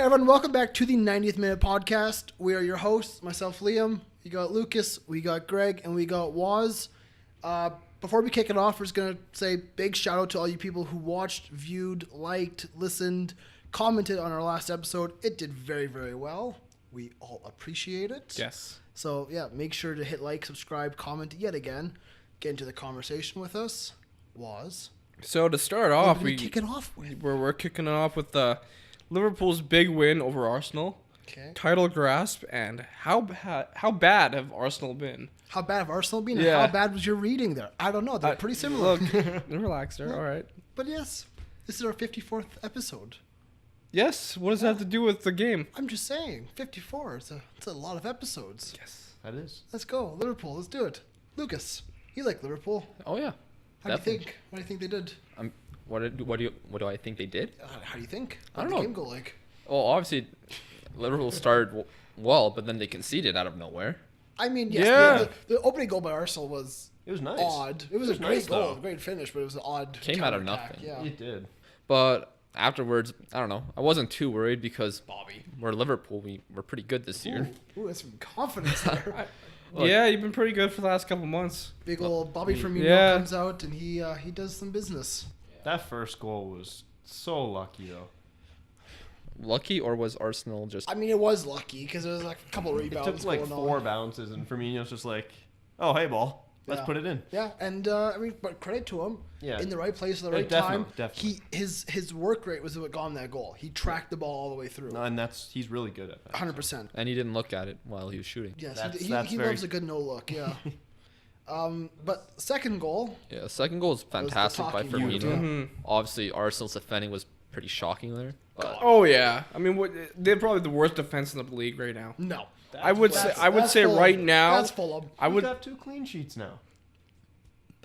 Hey everyone, welcome back to the 90th Minute Podcast. We are your hosts, myself Liam, we got Lucas, we got Greg, and we got Waz. Before we kick it off, we're just going to say big shout out to all you people who watched, viewed, liked, listened, commented on our last episode. It did very, very well. We all appreciate it. Yes. So yeah, make sure to hit like, subscribe, comment yet again. Get into the conversation with us. Waz. So to start off, we're kicking off with. We're kicking it off with Liverpool's big win over Arsenal. Okay. Title grasp, and how bad have Arsenal been? How bad have Arsenal been? Yeah. And how bad was your reading there? I don't know. They're pretty similar. Look, relax there. All right. But yes, this is our 54th episode. Yes. What does that have to do with the game? I'm just saying, 54. It's a lot of episodes. Yes. That is. Let's go, Liverpool. Let's do it. Lucas, you like Liverpool? Oh yeah. How do you think? What do you think they did? What do I think they did? How do you think? I How don't did the know. game go like? Well, obviously, Liverpool started well, but then they conceded out of nowhere. I mean, yes, Yeah. the opening goal by Arsenal was It was nice. odd. It was a great nice, goal, though. a great finish, but it was an odd. Came out of counterattack, nothing. Yeah. It did. But afterwards, I don't know. I wasn't too worried because we're Liverpool. We're pretty good this year. Ooh, that's some confidence there. Look. Yeah, you've been pretty good for the last couple months. Big old Bobby Firmino Yeah. comes out and he does some business. That first goal was so lucky, though. Lucky, or was Arsenal just? I mean, it was lucky because there was like a couple It rebounds took like going 4 on. bounces, and Firmino's just like, "Oh, hey, ball, let's Yeah. put it in." Yeah, and I mean, but credit to him. Yeah. In the right place at the right Definitely, time. definitely. His work rate was what got him that goal. He tracked the ball all the way through. No, and he's really good at that. 100%. And he didn't look at it while he was shooting. Yes, That's he very- loves a good no look. Yeah. But second goal. Yeah, second goal was fantastic by talking point, Firmino. yeah. Mhm. Obviously, Arsenal's defending was pretty shocking there. But Oh yeah. I mean, they're probably the worst defense in the league right now. No. I would That's say Fulham. right now. That's Fulham. I would have 2 clean sheets now.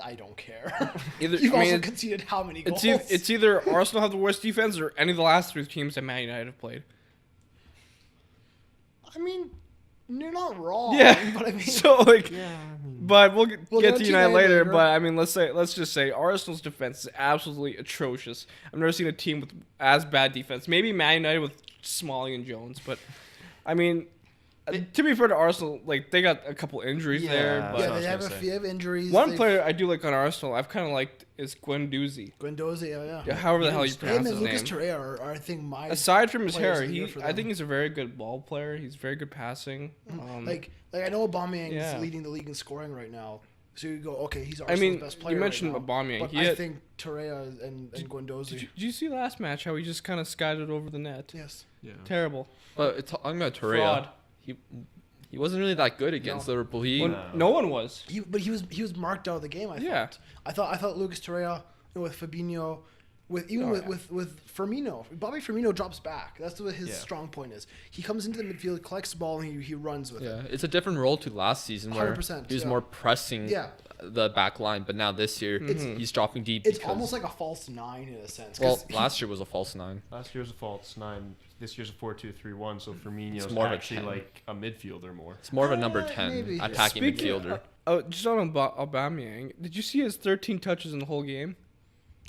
I don't care. either. You've I mean, also conceded how many goals? it's either Arsenal have the worst defense or any of the last 3 teams that Man United have played. I mean, you're not wrong. Yeah. But I mean, So like, Yeah, I mean, but we'll get get to to United United later. later. But I mean, let's just say Arsenal's defense is absolutely atrocious. I've never seen a team with as bad defense. Maybe Man United with Smalling and Jones, but I mean, to be fair to Arsenal, like they got a couple injuries Yeah. there. yeah, But what I was they have gonna say. they have injuries. one They've- player I do like on Arsenal, I've kind of liked is Guendouzi. Guendouzi, yeah. Yeah, however the hell you Him pronounce and his Lucas name. Torreira are I think my Aside from his players hair, of the year for I them. think he's a very good ball player. He's very good passing. like I know Aubameyang Yeah. is leading the league in scoring right now. So you go, okay, he's I Arsenal's mean, best player you mentioned right now. Aubameyang. But He I had- think Torreira and Guendouzi. Did you see last match how he just kind of skied it over the net? Yes. yeah. Terrible. but talking about Torreira, Fraud. he wasn't really that good against Liverpool. Well, no one was. He was marked out of the game. Yeah. I thought Lucas Torreira with Fabinho, with Firmino. Bobby Firmino drops back. That's what his Yeah. strong point is. He comes into the midfield, collects the ball, and he runs with Yeah, it. it's a different role to last season where 100%, he was yeah. more pressing Yeah. the back line, but now this year he's dropping deep. It's because, almost like a false 9 in a sense. well, 'cause last year was a false 9. Last year's a false 9. This year's a 4-2-3-1. So Firmino's It's more of a actually 10. like a midfielder more. It's more of a number 10 maybe. attacking midfielder. Just on Aubameyang, did you see his 13 touches in the whole game?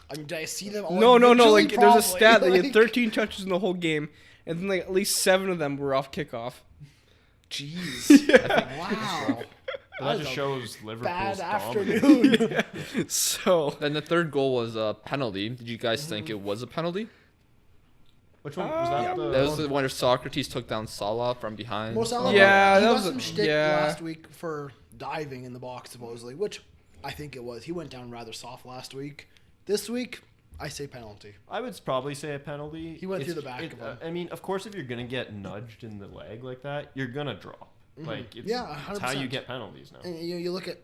I mean, did I see them? All No. individually? Like there's a Probably. stat that he had Like, 13 touches in the whole game, and then like at least 7 of them were off kickoff. Jeez. Wow. But That that was just a shows Liverpool's Bad dominance. afternoon. So Then the third goal was a penalty. Did you guys think it was a penalty? Which one was that? Yeah. The, That was the one where Socrates took down Salah from behind. Mo Salah, Yeah, he that got was some a- shtick yeah. last week for diving in the box, supposedly, which I think it was. He went down rather soft last week. This week, I say penalty. I would probably say a penalty. He went through the back of him. I mean, of course, if you're gonna get nudged in the leg like that, you're gonna drop. Like it's, Yeah, it's how you 100%. get penalties now. And you look at,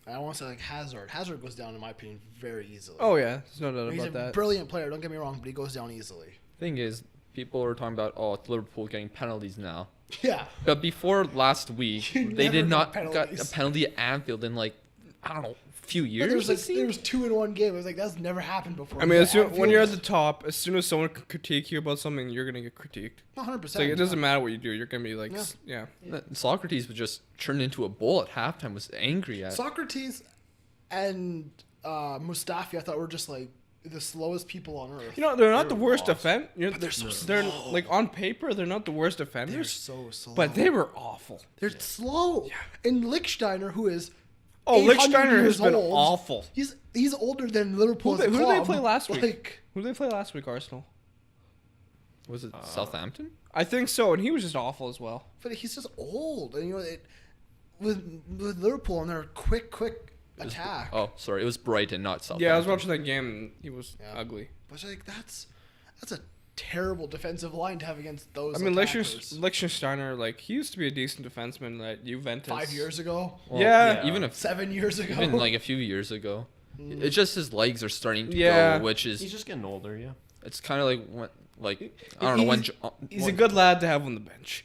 I don't want to say like Hazard. Hazard goes down, in my opinion, very easily. oh yeah, there's no doubt He's about a that. brilliant player, don't get me wrong, but he goes down easily. Thing is, people are talking about it's Liverpool getting penalties now. Yeah. But before last week, You they never did got not got penalties. a penalty at Anfield in like I don't know, few But years. there was it like seemed? there was 2 in one game. It was like that's never happened before. I mean, Yeah, when you're at the top, as soon as someone critique you about something, you're gonna get critiqued. 100%. It's like it doesn't matter what you do, you're gonna be like, Yeah. yeah. Socrates was just turned into a bull at halftime. Was angry at. Socrates and Mustafi, I thought were just like the slowest people on earth. You know, they're not the They were worst lost. defense. You know, But they're so they're slow. like on paper, they're not the worst They're defenders, so slow. but they were awful. They're slow. And Lichtsteiner, who is Oh, 800 Lichtsteiner has years been old, awful. He's older than Liverpool. Who as a did they club. play last week? Like, Who did they play last week? Arsenal. Was it Southampton? I think so, and he was just awful as well. but he's just old, and with Liverpool and their quick attack. Oh, sorry, it was Brighton, not Southampton. Yeah, I was watching that game, and he was Yeah. ugly. But like that's a terrible defensive line to have against those. I mean, attackers. Lichtsteiner, like he used to be a decent defenseman at Juventus. 5 years ago, Well, Yeah. even if 7 years ago. even like a few years ago, it's just his legs are starting to Yeah. go, which He's is just getting older, yeah. it's kind of like when I don't know when. He's a good lad to have on the bench.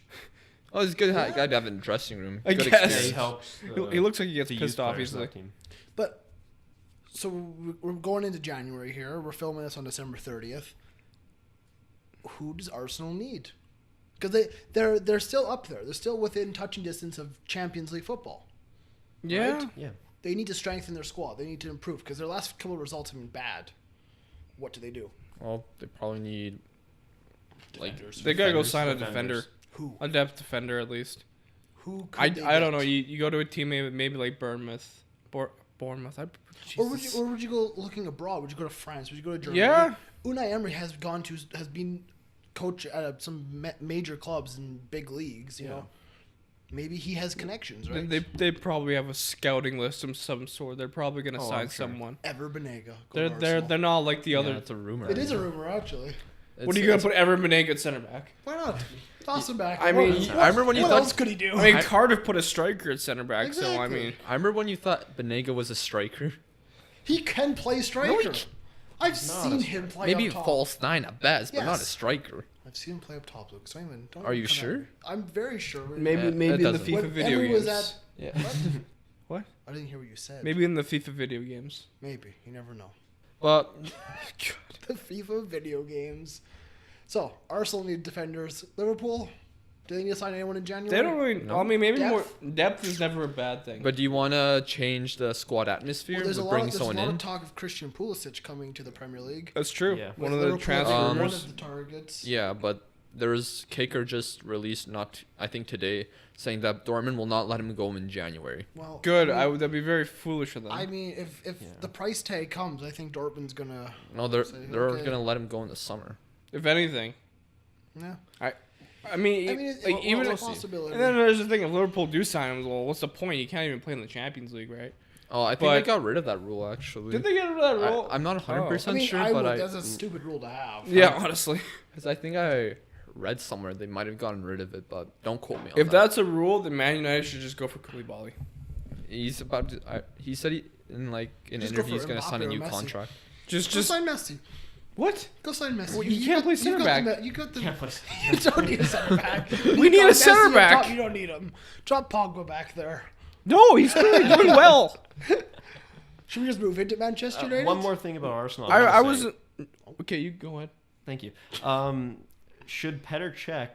Oh, he's a good guy to have in the dressing room. I Good guess. Yeah, experience. he helps. He looks like he gets the pissed youth off players on easily. that team. But so we're going into January here. We're filming this on December 30th. Who does Arsenal need? Because they're still up there. They're still within touching distance of Champions League football. Yeah. Right? Yeah. They need to strengthen their squad. They need to improve because their last couple of results have been bad. What do? Well, they probably need like They gotta go Defenders, sign a defenders. defender, Who? a depth defender at least. Who? I Could they don't get? know. You go to a team maybe like Bournemouth. Bournemouth. Or would you go looking abroad? Would you go to France? Would you go to Germany? Yeah. Unai Emery has been coach at some major clubs in big leagues. You know, maybe he has connections, right? They probably have a scouting list of some sort. They're probably gonna Oh, sign I'm sure. someone. Ever Banega. They're not like the yeah, other. it's a rumor. It is a rumor, actually. What are you gonna put Ever Banega at center back? Why not? Toss him back. I mean, What- I remember when you what thought- else could he do? I mean, Cardiff put a striker at center back, so I Exactly. mean, I remember when you thought Banega was a striker. He can play striker. I've seen him play Maybe up top. false nine at best, but not a Yes. striker. I've seen him play up top, Luke. So don't Are you even come sure? at me. I'm very sure. maybe it in the doesn't. FIFA When video Emery games. was at Yeah. What? I didn't hear what you said. Maybe in the FIFA video games. Maybe. You never know. But The FIFA video games. So, Arsenal need defenders. Liverpool, do they need to sign anyone in January? They don't really. No. I mean, maybe Depth? more depth is never a bad thing. do you want to change the squad atmosphere Well, there's a with lot, bringing there's a someone lot in? of talk of Christian Pulisic coming to the Premier League. That's true. Yeah. One With of the Liverpool transfer being one rumors. of the targets. Yeah, but there's Kaker just released I think today saying that Dortmund will not let him go in January. Well, Good. I mean, That'd be very foolish of them. I mean, if Yeah. the price tag comes, I think Dortmund's gonna. No, they're Say, they're okay. gonna let him go in the summer. if anything, Yeah. I mean, like, even a if, possibility. and then there's the thing: if Liverpool do sign him, well, what's the point? You can't even play in the Champions League, right? Oh, I think But- they got rid of that rule actually. Did they get rid of that rule? I'm not 100% I mean, sure, I but would, that's a stupid rule to have. Yeah, honestly. because I think I read somewhere they might have gotten rid of it, but don't quote me on If that. that's a rule, then Man United should just go for Koulibaly. He's about to. He said in an Just go interview he's for gonna sign a Mbappe or new Messi. contract. Go Just sign Messi. what? Go sign Messi. Well, you can't play center back. You got the. Can't play You don't need a center back. We need got a Messi center up back. top, You don't need him. Drop Pogba back there. No, he's really doing well. Should we just move into Manchester United? One more thing about Arsenal. I wanna say. was. Okay, you go ahead. Thank you. Should Petr Cech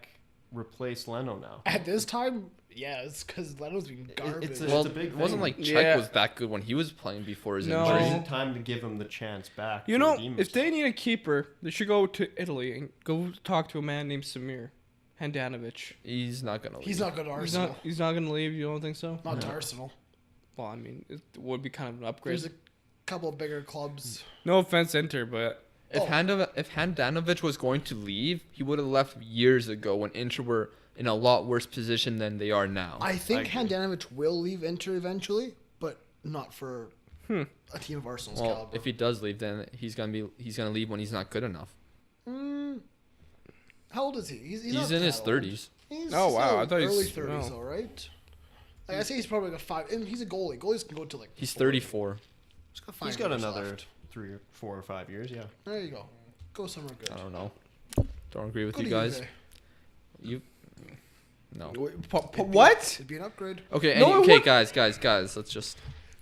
replace Leno now? At this time, yes, because Leno's been garbage. it's a- Well, big it wasn't thing. like Czech Yeah. was that good when he was playing before his No. But injury. is it time to give him the chance back? You to know, redeem if they himself? need a keeper, they should go to Italy and go talk to a man named Samir Handanovic. He's not gonna. He's leave. not good to Arsenal. He's not going to leave. You don't think so? Not to Arsenal. Well, I mean, it would be kind of an upgrade. There's a couple of bigger clubs. No offense, Inter, but If Oh. Handanovic was going to leave, he would have left years ago when Inter were in a lot worse position than they are now. I think I agree. Handanovic will leave Inter eventually, but not for a team of Arsenal's well, caliber. if he does leave, then he's gonna leave when he's not good enough. How old is he? He's He's not in his that 30s. Old. He's Oh, wow, still I thought he's- early 30s, no. all right. Like, I say he's probably like a 5. And he's a goalie. Goalies can go to like. He's 40. 34. He's got 5 He's got years another left. 3 or 4 or 5 years. Yeah. There you go. Go somewhere good. I don't know. Don't agree with Go you to guys. Juve. You. No. what? It'd be an upgrade. Okay. No, it okay, would- guys. Let's just.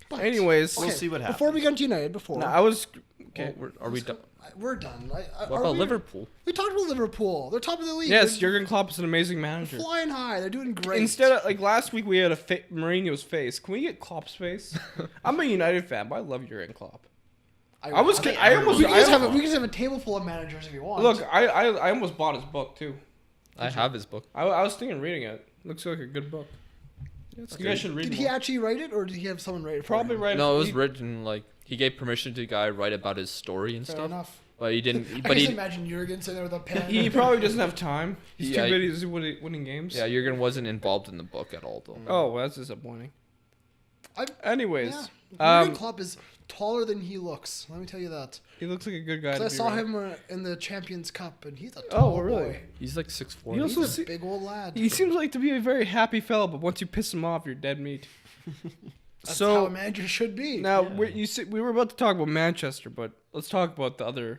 But, Anyways, We'll see what happens. Before we get to United, No, I was okay. Are we done? We're done. What Are about we- Liverpool? We talked about Liverpool. They're top of the league. Yes, They're Jurgen Klopp is an amazing manager. flying high. They're doing great. Instead of like last week, we had Mourinho's face. Can we get Klopp's face? I'm a United fan, but I love Jurgen Klopp. I was. think I almost. we can just I, have we can just have a table full of managers if you want. look, I almost bought his book too. I have his book. I was thinking of reading it. Looks like a good book. You guys should read did more. he actually write it, or did he have someone write it? For Probably him? right. No, it was written like he gave permission to the guy to write about his story and Fair stuff. enough. But he didn't. I But can he. just imagine Jurgen sitting there with a pen. He probably doesn't have time. He's Yeah, too busy winning games. Yeah, Jurgen wasn't involved in the book at all though. Oh, well, that's disappointing. I- Anyways, Yeah. Jurgen Klopp is taller than he looks. Let me tell you that. he looks like a good guy. 'Cause To I be saw around. him in the Champions Cup, and he's a tall really? boy. He's like 6'4". He also He's a se- big old lad. He seems like to be a very happy fellow, but once you piss him off, you're dead meat. That's how so a manager should be. now we were about to talk about Manchester, but let's talk about the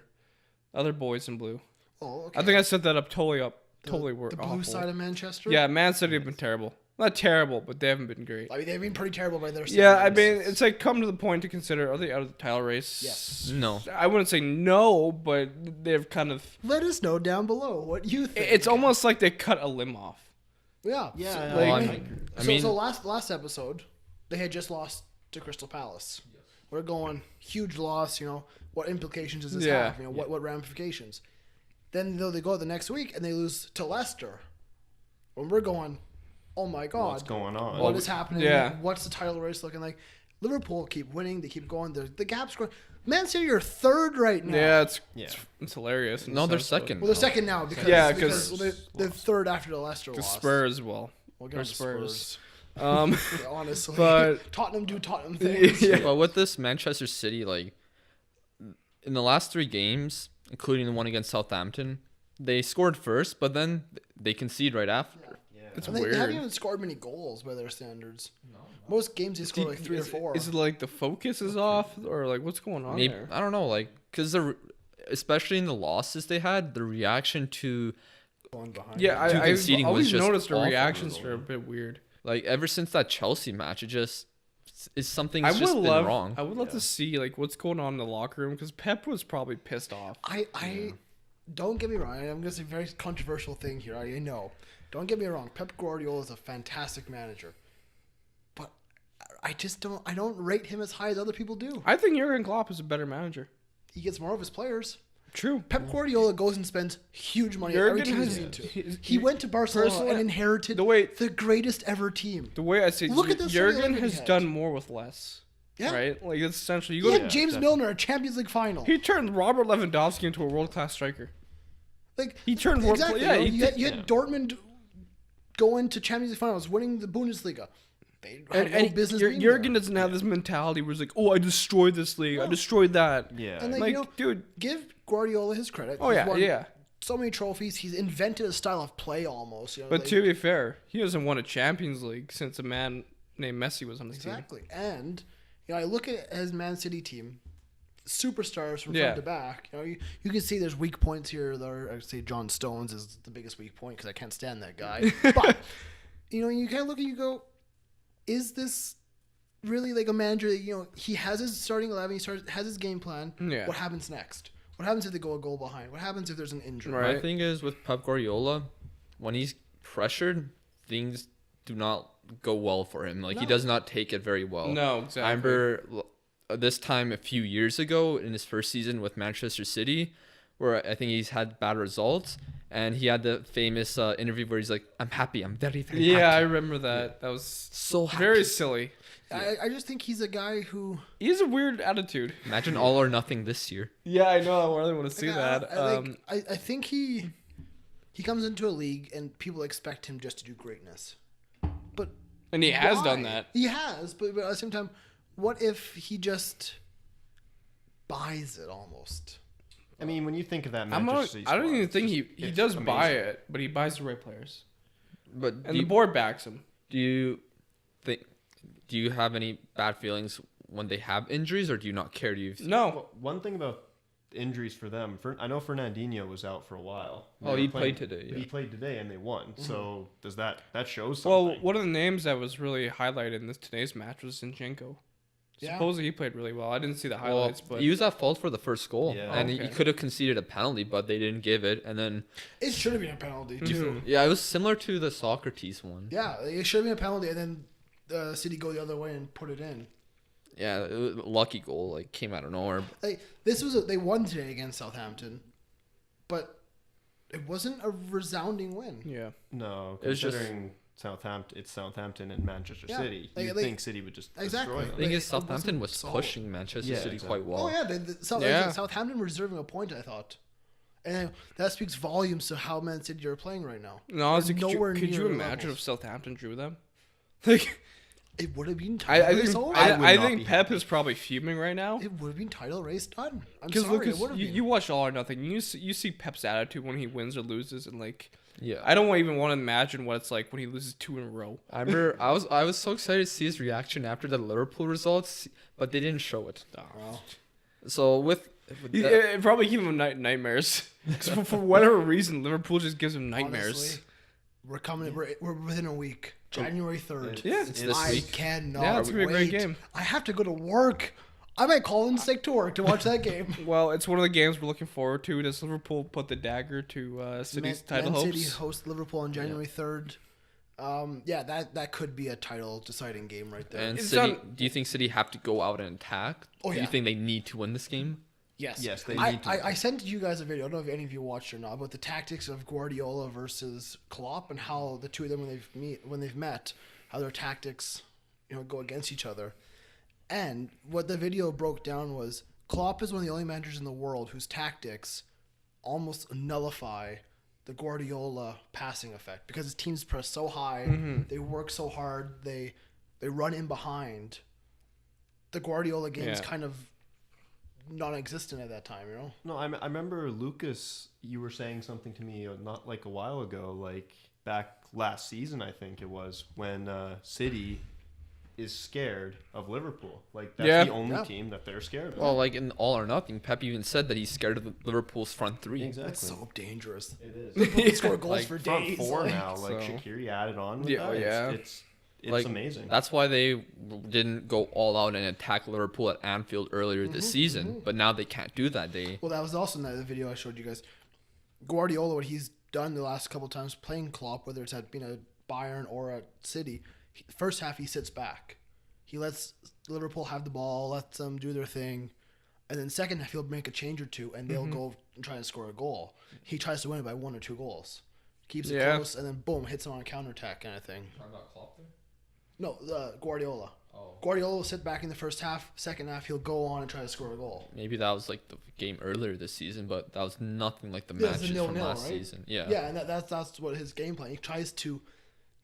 other boys in blue. Oh, okay. I think I set that up totally the blue side of Manchester. Yeah, Man City have been terrible. Not terrible, but they haven't been great. I mean they've been pretty terrible by their Yeah, I standards. mean, it's like come to the point to consider, are they out of the title race? Yes. No. I wouldn't say no, but they've kind of. Let us know down below what you think. It's almost like they cut a limb off. yeah. Yeah, So, I like- agree. so last episode, they had just lost to Crystal Palace. We're going huge loss. You know what implications does this Yeah. have? You know what ramifications. Then though they go the next week and they lose to Leicester. When we're going, oh my god, What's going on? What is happening? Yeah. What's the title race looking like? Liverpool keep winning. They keep going. The gap's growing. Man City are third right now. Yeah, Yeah. it's hilarious. in No, the they're sense, but- second. Well, they're second now because Yeah, they're third after the Leicester The loss. Spurs, well, We'll they're get on the Spurs. Um, Yeah, honestly, But- Tottenham do Tottenham things. yeah. But with this Manchester City, like in the last 3 games, including the one against Southampton, they scored first, but then they concede right after. It's And they weird. haven't even scored many goals by their standards. Most games they score like 3 or 4. Is it like the focus is off, or like what's going on Maybe there? I don't know, like because especially in the losses they had, the reaction to Going behind. Yeah, Two I conceding always was just noticed the awful. reactions are a bit weird. like ever since that Chelsea match, it just is something's I just would been love, wrong. I would love to see like what's going on in the locker room because Pep was probably pissed off. I don't get me wrong. I'm gonna say a very controversial thing here. I know. Don't get me wrong. Pep Guardiola is a fantastic manager, but I just don't. I don't rate him as high as other people do. I think Jurgen Klopp is a better manager. He gets more of his players. True. Pep Guardiola goes and spends huge money on every Jurgen team has- he's into. he- He went to Barcelona personally, and inherited the way- the greatest ever team. The way I say, Look at this Jurgen Celtic has he had. done more with less. Yeah. Right. Like it's essentially you He go. had James definitely. Milner, a Champions League final. He turned Robert Lewandowski into a world-class striker. Like He turned world. exactly. Yeah, you, he know, did- you had Dortmund going to Champions League finals, winning the Bundesliga. They had no business being Jurgen there. doesn't have this mentality where it's like, oh, I destroyed this league, I destroyed that. Yeah. And, Like, you know, dude. Give Guardiola his credit. Oh He's yeah, won yeah. So many trophies. He's invented a style of play almost. You know, But like- to be fair, he hasn't won a Champions League since a man named Messi was on his team. exactly. And you know, I look at his Man City team, superstars from Yeah. front to back. You know, you can see there's weak points here. There, I'd say John Stones is the biggest weak point because I can't stand that guy. But you know, you kind of look and you go, is this really like a manager that, you know, he has his starting 11, has his game plan. Yeah. What happens next? What happens if they go a goal behind? What happens if there's an injury? Right. My thing is with Pep Guardiola, when he's pressured, things do not go well for him. Like he No. does not take it very well. No, exactly. I remember this time a few years ago in his first season with Manchester City, where I think he's had bad results, and he had the famous interview where he's like, "I'm happy. I'm very, very Yeah, I happy." remember that. That was So happy. very silly. I just think he's a guy who. He has a weird attitude. Imagine all or nothing this year. Yeah, I know. I really want to see Like, that. I think he comes into a league and people expect him just to do greatness, but And he has why? done that. He has, but at the same time, what if he just buys it almost? I mean, when you think of that I'm Manchester not, City I don't squad, even think it's he does buy amazing. it, but he buys the right players. But And the board backs him. do you think? Do you have any bad feelings when they have injuries, or do you not care? Do you? No. Well, one thing about injuries for them, I know Fernandinho was out for a while. Oh, They he were playing- played today, He yeah. played today and they won. So does that shows Well, something? one of the names that was really highlighted in today's match was Zinchenko. Yeah. Supposedly he played really well. I didn't see the Well, highlights, but he was at fault for the first goal, Yeah. and Okay. he could have conceded a penalty, but they didn't give it. And then, It should have been a penalty too. yeah, it was similar to the Socrates one. Yeah, it should have been a penalty, and then City go the other way and put it in. Yeah, lucky goal like came out of nowhere. Like they won today against Southampton, but it wasn't a resounding win. Yeah. No, It was just- considering Southampton and Manchester Yeah, City, like- you'd like- think City would just Exactly. destroy The them. thing Like, is, it Southampton wasn't was solid. pushing Manchester Yeah, City exactly. quite well. Oh yeah, Yeah. Southampton were reserving a point, I thought, and that speaks volumes to how Man City are playing right now. No, honestly, We're could nowhere you near imagine levels. if Southampton drew them? Like, It would have been I title race think over. I would I not think be Pep happy. is probably fuming right now. It would have been title race done. I'm Because sorry, Lucas, it would have been. you watch All or Nothing. You see Pep's attitude when he wins or loses, and like Yeah. I don't even want to imagine what it's like when he loses 2 in a row. I remember I was so excited to see his reaction after the Liverpool results, but they didn't show it. Well, So with It probably gave him nightmares. 'Cause for whatever reason, Liverpool just gives him nightmares. honestly, we're coming. We're within a week. January 3rd. Yeah. it's this I week. cannot. Yeah, it's gonna be a great wait. game. I have to go to work. I might call in sick to work to watch that game. Well, it's one of the games we're looking forward to. Does Liverpool put the dagger to City's title Man hopes? City host Liverpool on January 3rd. Yeah, that could be a title deciding game right there. And It's City, not- do you think City have to go out and attack? Oh, Do yeah. you think they need to win this game? Yes, Yes, they I, need to. I sent you guys a video. I don't know if any of you watched or not about the tactics of Guardiola versus Klopp and how the two of them when they've met, how their tactics, go against each other. And what the video broke down was Klopp is one of the only managers in the world whose tactics almost nullify the Guardiola passing effect because his teams press so high, they work so hard, they run in behind. The Guardiola game is Yeah. kind of non-existent at that time, No, I remember Lucas. You were saying something to me not like a while ago, like back last season, I think it was when City is scared of Liverpool. Like that's Yeah. the only Yeah. team that they're scared of. Well, like in All or Nothing, Pep even said that he's scared of Liverpool's front three. exactly. That's so dangerous. It is. People can score goals Like, for Front days. four like- now, like So- Shaqiri added on. With Yeah, that. yeah. It's Like, amazing. That's why they didn't go all out and attack Liverpool at Anfield earlier this season. But now they can't do that. Well, that was also in the video I showed you guys. Guardiola, what he's done the last couple times playing Klopp, whether it's at a Bayern or at City, first half he sits back. He lets Liverpool have the ball, lets them do their thing, and then second half he'll make a change or two, and they'll go and try and score a goal. He tries to win it by 1 or 2 goals, keeps it Yeah. close, and then boom, hits them on a counterattack kind of thing. No, Guardiola. Guardiola will sit back in the first half. Second half, he'll go on and try to score a goal. Maybe that was like the game earlier this season, but that was nothing like the Yeah, it's a matches from 0-0, last right? season. Yeah. Yeah, and that's what his game plan. He tries to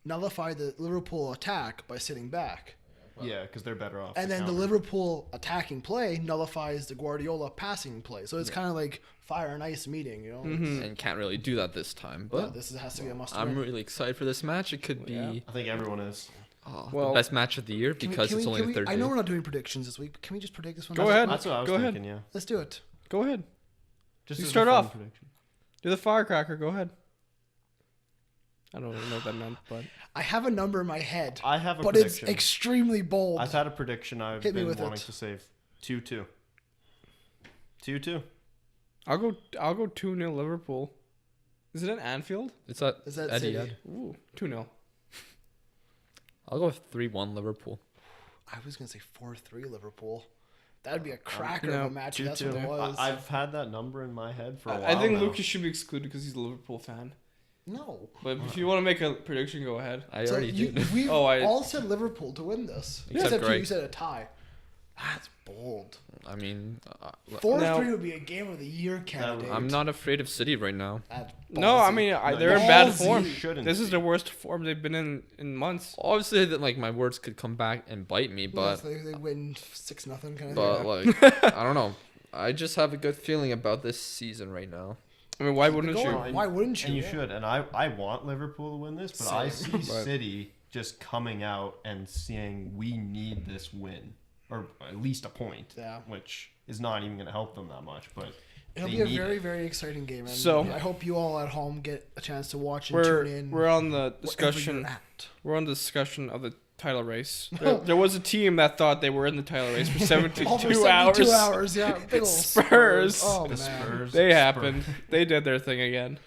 nullify the Liverpool attack by sitting back, yeah, because they're better off. and to then the counter. Liverpool attacking play nullifies the Guardiola passing play. So it's kind of like fire and ice meeting, And can't really do that this time. Yeah, But this has to be a must. I'm really excited for this match. It could be Yeah. I think everyone is. Well, the best match of the year because it's only the third I know day. we're not doing predictions this week. But can we just predict this one? Go ahead. That's what I was Go ahead. thinking. Yeah. Let's do it. Go ahead. Just You as a start fun off. prediction. Do the firecracker. Go ahead. I don't really know what that meant, but I have a number in my head, I have a but prediction. it's extremely bold. I've had a prediction. I've Hit me been with wanting it. to say 2-2. 2-2. I'll go 2-0 Liverpool. Is it at Anfield? It's at Is that Eddie. City? Ooh, 2-0. I'll go with 3-1 Liverpool. I was gonna say 4-3 Liverpool. That'd be a cracker No, of a match. If that's what 2-2. it was. I've had that number in my head for a while. I think now. Lucas should be excluded because he's a Liverpool fan. No. But if you want to make a prediction, go ahead. I So already did. we Oh, I- all said Liverpool to win this. Except you Greg. said a tie. That's bold. I mean, 4-3 Now- would be a game of the year candidate. I'm not afraid of City right now. That's No, I ballsy. mean No, they're in you bad ballsy. form. shouldn't This is be. the worst form they've been in months. Obviously, that like my words could come back and bite me, Yes, but they win 6-0 kind of but thing. like I don't know. I just have a good feeling about this season right now. I mean, why Keep it wouldn't going. you? Why wouldn't you? And you Yeah. should. And I want Liverpool to win this, but I see But- City just coming out and saying we need this win, or at least a point. Yeah. Which is not even going to help them that much, but It'll they be a need very, it. very exciting game. And So- I hope you all at home get a chance to watch and We're tune in. we're on the wherever discussion. you're at. We're on the discussion of the title race. There was a team that thought they were in the title race for 72 Over 72 hours. hours, yeah. Big ol' Spurs. Oh, The man. Spurs. They Spurs. happened. They did their thing again.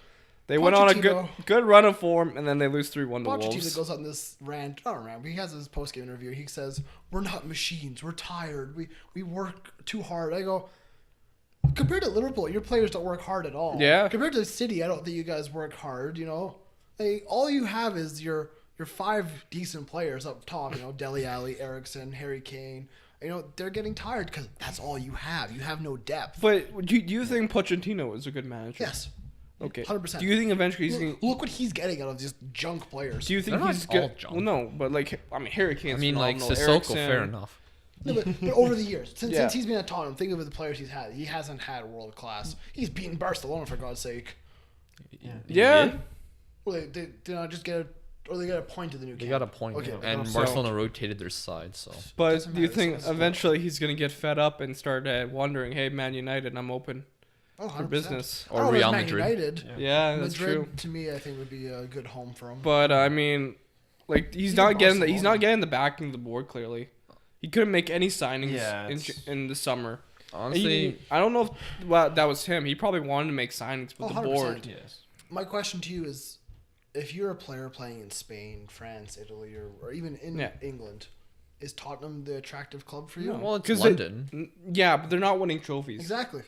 They went on a Pochettino- good run of form, and then they lose 3-1 to Pochettino Wolves. goes on this rant. I don't remember. He has his post game interview. He says, "We're not machines. We're tired. We work too hard." I go, compared to Liverpool, your players don't work hard at all. Yeah. Compared to City, I don't think you guys work hard. You know, all you have is your 5 decent players up top. You know, Dele Alli, Eriksson, Harry Kane. You know, they're getting tired because that's all you have. You have no depth. But do you think Pochettino is a good manager? Yes. Okay. 100%. Do you think eventually he's going? Look what he's getting out of these junk players. Do you think They're not he's all good? junk. Well, no, but Harry Kane's like phenomenal. Sissoko, Eriksen- fair enough. No, but over the years, Yeah. since he's been at Tottenham, think of the players he's had. He hasn't had world class. He's beaten Barcelona for God's sake. Yeah. Well, they did not just get they got a point to the new. They camp. got a point, Okay, and so- Barcelona rotated their side, so But Doesn't do you matter, think it's still- eventually he's going to get fed up and start wondering, hey, Man United, I'm open Oh, for 100%. business? I don't or know if Real Man Madrid. United. Yeah, that's Madrid, true. to me, I think would be a good home for him. But I mean, like he's Even not getting he's Barcelona. not getting the backing of the board clearly. He couldn't make any signings Yeah, it's- in the summer. honestly, I don't know if that was him. He probably wanted to make signings, but Oh, the 100%. board. Yes. My question to you is, if you're a player playing in Spain, France, Italy, or even in Yeah. England, is Tottenham the attractive club for you? No. well, it's 'Cause they- London. Yeah, but they're not winning trophies. Exactly.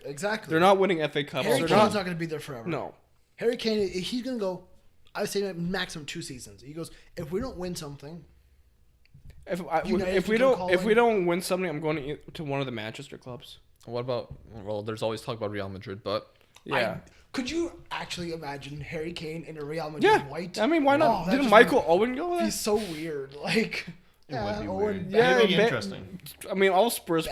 They're not winning FA Cups. Harry They're Kane's not. not going to be there forever. No. Harry Kane, he's going to go, I would say maximum 2 seasons. He goes, if we don't win something, United If we can don't call if we in. don't win something, I'm going to one of the Manchester clubs. What about? Well, there's always talk about Real Madrid, but Yeah. could you actually imagine Harry Kane in a Real Madrid Yeah. white? I mean, why Oh, not? that Didn't just Michael Owen go there? He's so weird. Like, It would be weird. yeah, That'd be ba- interesting. I mean, all Bex. Spurs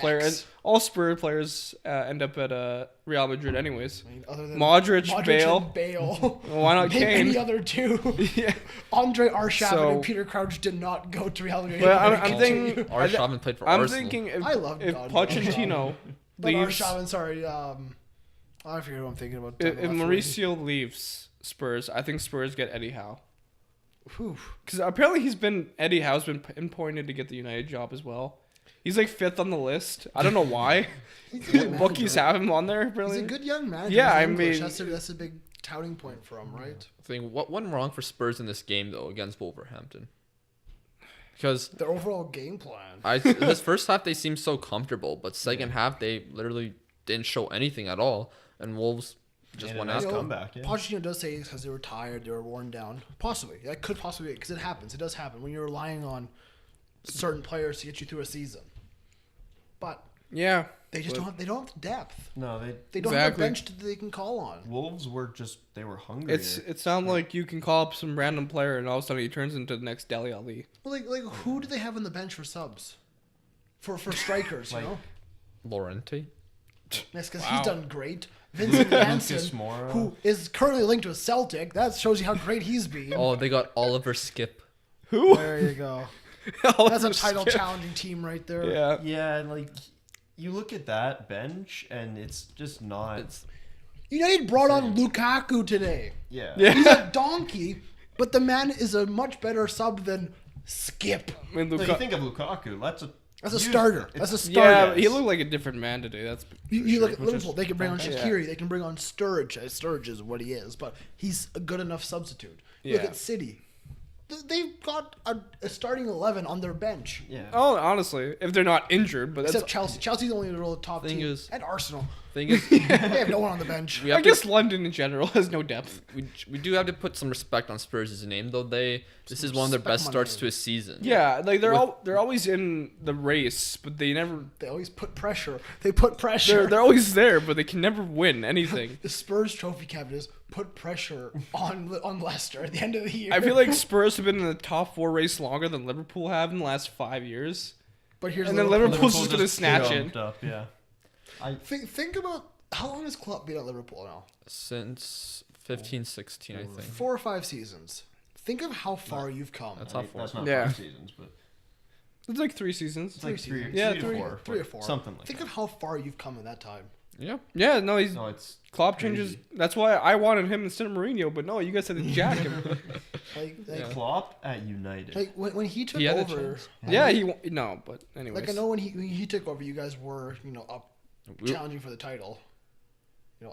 players end up at Real Madrid, anyways. I mean, other than Modric, Bale. and Bale. Well, why not Name any Kane? other two. Yeah. Andre Arshavin So- and Peter Crouch did not go to Real Madrid. But I I'm can thinking- tell you. Arshavin played for I'm Arsenal. thinking if, I love if God, Pochettino But leaves, Arshavin, sorry. I forget what I'm thinking about. if Mauricio leaves Spurs, I think Spurs get Eddie Howe. Whew. Because apparently Eddie Howe's been pinpointed to get the United job as well. He's like 5th on the list. I don't know why. He's a good Bookies manager. have him on there. He's Apparently. a good young manager. Yeah, He's I English. mean- that's a big touting point for him, right? I think what went wrong for Spurs in this game though against Wolverhampton, because Their overall game plan. this first half they seemed so comfortable, but second half they literally didn't show anything at all, and Wolves just And a went nice out. comeback, yeah. Pochettino does say it's because they were tired, they were worn down. Possibly, that could possibly be because it happens. It does happen when you're relying on certain players to get you through a season. But Yeah. they just but- don't. They don't have depth. No, They don't have a Exactly. bench that they can call on. Wolves were they were hungry. It sounds like you can call up some random player and all of a sudden he turns into the next Dele Alli. Well, like who do they have on the bench for subs? For strikers, Like- you know. Lorente. Yes, because Wow. he's done great. Vincent Janssen, Moura. who is currently linked to a Celtic, that shows you how great he's been. Oh, they got Oliver Skip. Who? There you go. That's a title challenging team right there. Yeah. Yeah, like you look at that bench and it's just not. It's United brought on Lukaku today. yeah. Yeah. He's a donkey, but the man is a much better sub than Skip. I mean, No, you Luka- think of Lukaku. That's a starter. That's a starter. yeah, yes. he looked like a different man today. That's You look at which is Liverpool, they can bring on fantastic. Shaqiri, they can bring on Sturridge. Sturridge is what he is, but he's a good enough substitute. You look Yeah. at City. They've got a starting 11 on their bench. Yeah. oh, honestly, if they're not injured, but that's Except Chelsea. Chelsea's the only real top Thing team. is- And Arsenal. thing is, They have no one on the bench. we I have guess London in general has no depth. we do have to put some respect on Spurs' name though. This is one of their respect best my starts name. to a season. Yeah, like they're With- they're always in the race, but they never. They always put pressure. They put pressure. They're always there, but they can never win anything. The Spurs trophy cabinet is put pressure on Leicester at the end of the year. I feel like Spurs have been in the top 4 race longer than Liverpool have in the last 5 years. but here's and then Liverpool. Liverpool's just gonna snatch it. jumped Up, yeah. Think about how long has Klopp been at Liverpool now? Since 15-16, I think. 4 or 5 seasons. Think of how far you've come. That's I how mean, far. that's not Yeah. 5 seasons, but It's like 3 seasons. it's like Three seasons. Yeah, three three- to four, 3 or 4. something like Think that. of how far you've come in that time. Yeah. Yeah, no, he's No, it's Klopp crazy. changes. That's why I wanted him instead of Mourinho, but no, you guys had to jack him. Like, Klopp at United. like when he took He had a over. chance. Yeah, no, but anyways. Like I know when he took over, you guys were up We- challenging for the title.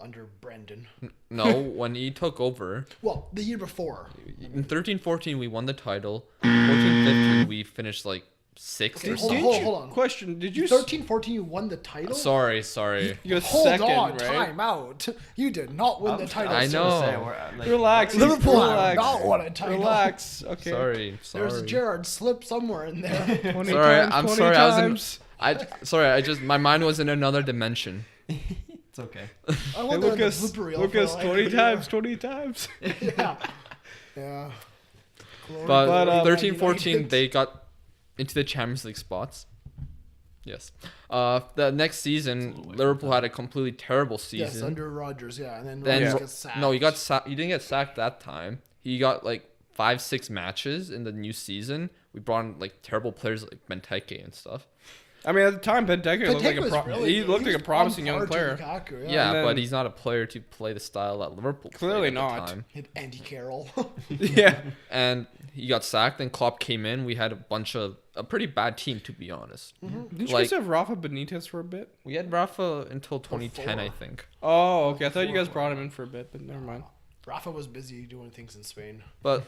under Brendan. No, when he took over. Well, the year before. In 13-14, we won the title. 14-15, we finished like 6th Okay, or hold on, something. hold on. Question: Did you 13-14, you won the title? Sorry. You got Hold second, on, right? time out. You did not win the title. I sir. know. Relax. Liverpool have relax. not won a title. Relax. Okay. Sorry. There's a Gerrard slip somewhere in there. 20 Sorry, times, I'm 20 sorry. times. I just my mind was in another dimension. It's okay. I Hey, wonder in the Lucas, blooper reel Lucas, for, 20 like, times, 20 times. Yeah. Yeah. Glory, But glory, 13-14, United. they got into the Champions League spots. Yes. The next season, Liverpool had a completely terrible season. Yes, under Rodgers, yeah. And then Then Rodgers gets sacked. no, he didn't get sacked that time. He got like 5-6 matches in the new season. We brought in like terrible players like Benteke and stuff. I mean, at the time, Benteke looked like Benteke was really he good. looked was like a promising on young par to player. Lukaku, Yeah, And then- but he's not a player to play the style that Liverpool played Clearly at the not. time. Hit Andy Carroll. Yeah. And he got sacked. Then Klopp came in. We had a pretty bad team, to be honest. Didn't you Like- guys have Rafa Benitez for a bit? We had Rafa until 2010, I Before. think. Oh, okay. I thought you guys brought him in for a bit, but never mind. Rafa was busy doing things in Spain. But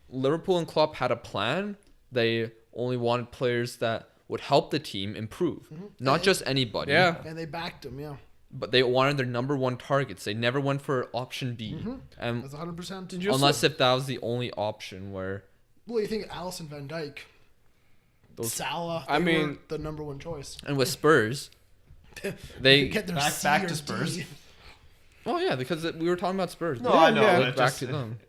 Liverpool and Klopp had a plan. They only wanted players that would help the team improve, not just anybody. Yeah. And they backed him, yeah. But they wanted their number one targets. They never went for option B, and That's 100%. Did you unless if that was the only option where Well, you think Alisson, Van Dijk, Those- Salah, I they mean- were the number one choice. and with Spurs, they get their back- C back or to D. Spurs. oh yeah, because we were talking about Spurs. No, Yeah, I know. yeah. but Look back just- to them.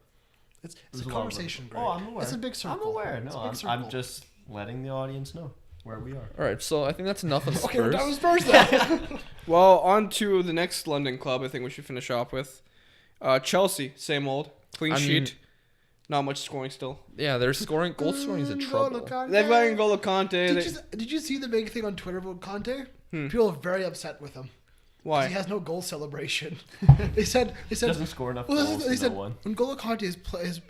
It's There's a a lot of conversation, Greg. Oh, I'm aware. It's a big circle. I'm aware. It's a No, big I'm circle. just letting the audience know where we are. All right, so I think that's enough of Okay, we're Spurs. done with Spurs then. Well, on to the next London club. I think we should finish off with Chelsea. Same old clean I mean- sheet. Not much scoring still. Yeah, their goal scoring is a trouble. They've got N'Golo Kante. Did you see the big thing on Twitter about Conte? Hmm. People are very upset with him. 'Cause Why? he has no goal celebration. they said Doesn't score enough well, goals they to said no one. N'Golo Kante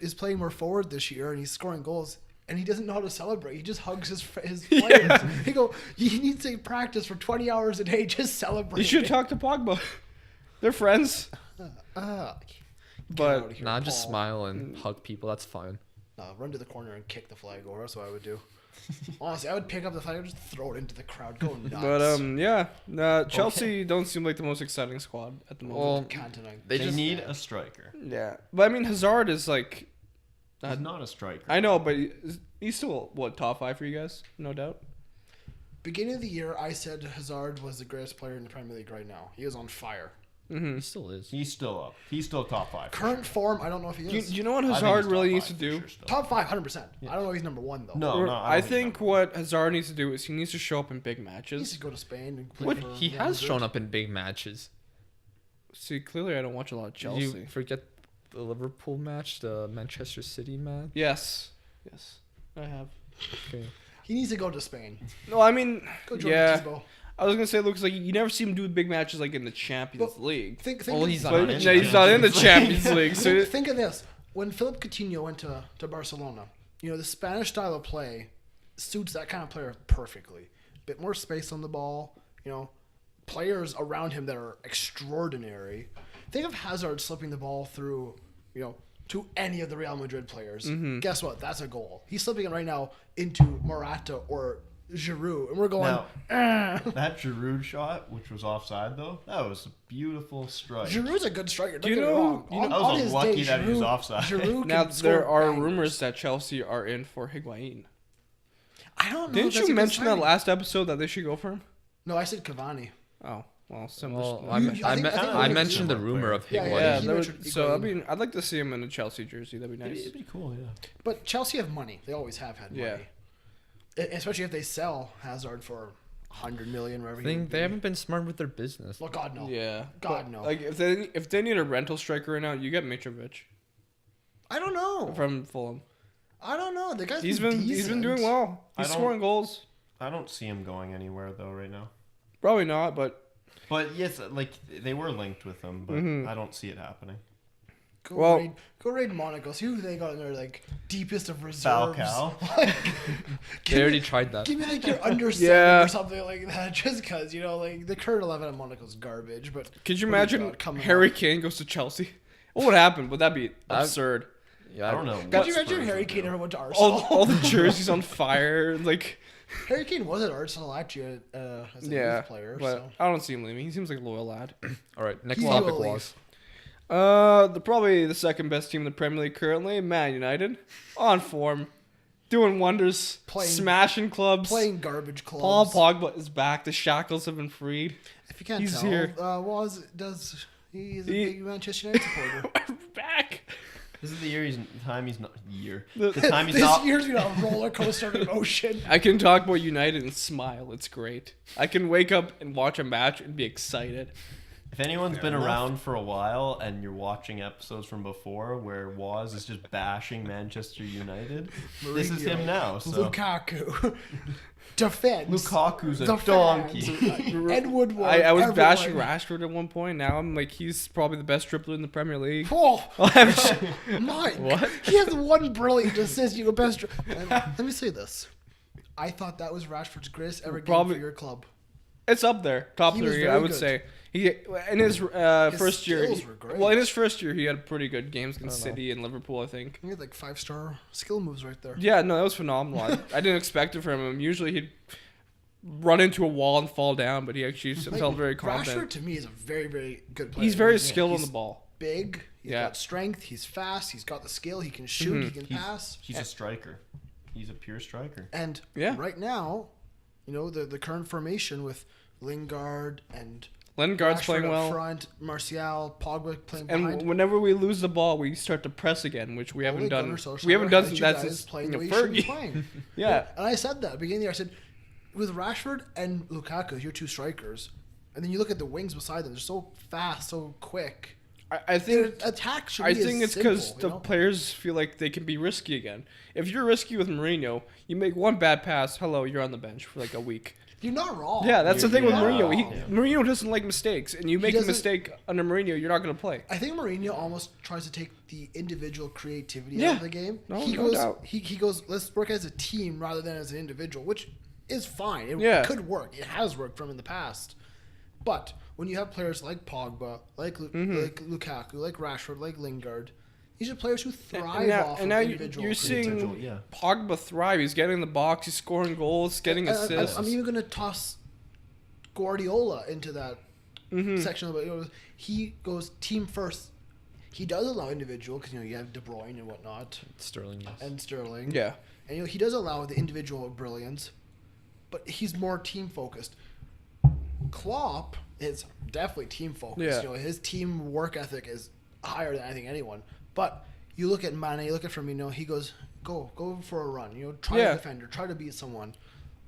is playing more forward this year and he's scoring goals and he doesn't know how to celebrate. He just hugs his players. He go, he needs to practice for 20 hours a day just celebrate. You should talk to Pogba. They're friends. But Nah, just smile and hug people. That's fine. No, run to the corner and kick the flag over. That's what I would do. Honestly, I would pick up the flag and just throw it into the crowd. Go nuts. But yeah, Chelsea don't seem like the most exciting squad at the moment. Well, Cantona. they They just need a striker. Yeah, but I mean Hazard is like, He's not a striker. I know, but he's still what, top 5 for you guys, no doubt. Beginning of the year, I said Hazard was the greatest player in the Premier League right now. He is on fire. he still is. He's still up. He's still top 5. for Current sure. form, I don't know if he Do is. you know what I think Hazard he's really top needs to 5 for do? sure still. Top 5, 100%. I don't know if he's number one, though. No, no. I don't think he's number what Hazard needs to do is he needs to show up in big He needs matches. to go to Spain and play What for he Real has Madrid. shown up in big matches. See, clearly I don't watch a lot of Did Chelsea. you forget the Liverpool match, the Manchester City match? Yes, I have. Okay. He needs to go to Spain. No, I mean, Go join yeah. Thibaut. I was gonna say, Lucas, like you never see him do big matches like in the Champions League. Think Well, of- he's not But in no, he's not in the Champions League. So think of this. When Philip Coutinho went to Barcelona, the Spanish style of play suits that kind of player perfectly. Bit more space on the ball, players around him that are extraordinary. Think of Hazard slipping the ball through, to any of the Real Madrid players. Mm-hmm. Guess what? That's a goal. He's slipping it right now into Morata or Giroud, and we're going. Now, that Giroud shot, which was offside though, that was a beautiful strike. Giroud's a good striker. Don't you get me know- wrong. you know- I was unlucky that he was offside. Giroud now can score there are bangers. rumors that Chelsea are in for Higuain. I don't know. Didn't if that's a you good mention that signing. last episode that they should go for him? No, I said Cavani. Oh, well, similar. Well, stuff. I, You- me- I I, think- me- I think I we- mentioned the rumor of Yeah, Higuain. yeah, he there mentioned would- so I Higuain. mean, I'd like to see him in a Chelsea jersey. That'd be nice. It'd be cool, yeah. But Chelsea have money. They always have had money. Yeah. Especially if they sell Hazard for 100 million, wherever I he think would they be. haven't been smart with their business. Well, God no. Yeah, God, but, no. Like if they need a rental striker right now, you get Mitrovic I don't know. from Fulham. I don't know. The guy's He's been decent. doing well. I He's don't- scoring goals. I don't see him going anywhere though right now. Probably not, but But yes, like they were linked with him, but Mhm. I don't see it happening. Go raid Monaco. See who they got in their like deepest of reserves. Falcao. Like, They already tried that. Give me like your under Yeah. 7 or something like that, just because like the current 11 at Monaco's garbage. But Could you what do imagine got coming Harry up? Kane goes to Chelsea? What would happen? Would that be absurd? Yeah, I don't know. Could what you imagine Spurs Harry would Kane do. ever went to Arsenal? All the jerseys on fire, like Harry Kane was at Arsenal actually as a yeah. youth player. But So. I don't see him leaving. He seems like a loyal lad. All right, next He topic will leave. was. Probably the second best team in the Premier League currently, Man United, on form, doing wonders, Playing- smashing clubs. Playing garbage clubs. Paul Pogba is back. The shackles have been freed. If you can't He's tell, here. He's a He- big Manchester United supporter. We're back. This is the year he's not year. The- The time he's This not. year's been a roller coaster of emotion. I can talk about United and smile. It's great. I can wake up and watch a match and be excited. If anyone's been enough. around for a while and you're watching episodes from before where Waz is just bashing Manchester United, this is him now. So Lukaku. Defense. Lukaku's a The donkey. fans. Ed Woodward. I was everyone. bashing Rashford at one point. Now I'm like, he's probably the best dribbler in the Premier League. Oh, I'm just- Mike. What? He has one brilliant assist. You go best. And let me say this. I thought that was Rashford's greatest ever game Probably- for your club. It's up there, top He was 3. I very would good. say he in his first year. skills were great. Well, in his first year, he had pretty good games against City and Liverpool, I think. He had like 5-star skill moves right there. Yeah, no, that was phenomenal. I didn't expect it from him. Usually he'd run into a wall and fall down, but he actually felt very Rashford confident. to me is a very, very good player. He's very Yeah, skilled on he's the ball. Big. He's Yeah. got strength. He's fast. He's got the skill. He can shoot. He can pass. He's a striker. He's a pure striker. And Yeah. right now, the current formation with Lingard and Lingard's Rashford playing up well. front, Martial, Pogba playing And behind. whenever we lose the ball, we start to press again, which we haven't Ole done. Gunnar Solskjaer We haven't done had you that guys since playing the way you should be Fergie. playing. Yeah, And I said that at the beginning of the year. I said, with Rashford and Lukaku, you're two strikers. And then you look at the wings beside them. They're so fast, so quick. I Their think. attack should I be think as it's because simple, the you know? players feel like they can be risky again. If you're risky with Mourinho, you make one bad pass, hello, you're on the bench for like a week. You're not wrong. Yeah, that's the thing with Yeah. Mourinho. Yeah. Mourinho doesn't like mistakes, and you make a doesn't- mistake under Mourinho, you're not going to play. I think Mourinho almost tries to take the individual creativity Yeah. out of the game. No goes, doubt. He goes, let's work as a team rather than as an individual, which is fine. It Yeah. could work. It has worked from in the past. But when you have players like Pogba, like Lukaku, like Rashford, like Lingard, these are players who thrive off and now of you're individual seeing Individual, yeah. Pogba thrive. He's getting in the box, he's scoring goals, getting assists. I'm even going to toss Guardiola into that Mm-hmm. section of it. He goes team first. He does allow individual because you have De Bruyne and whatnot Sterling, yes. and Sterling. Yeah. And he does allow the individual brilliance, but he's more team focused. Klopp is definitely team focused. Yeah. His team work ethic is higher than I think anyone. But you look at Mane, you look at Firmino, he goes, go for a run. Try Yeah. to defend or try to beat someone.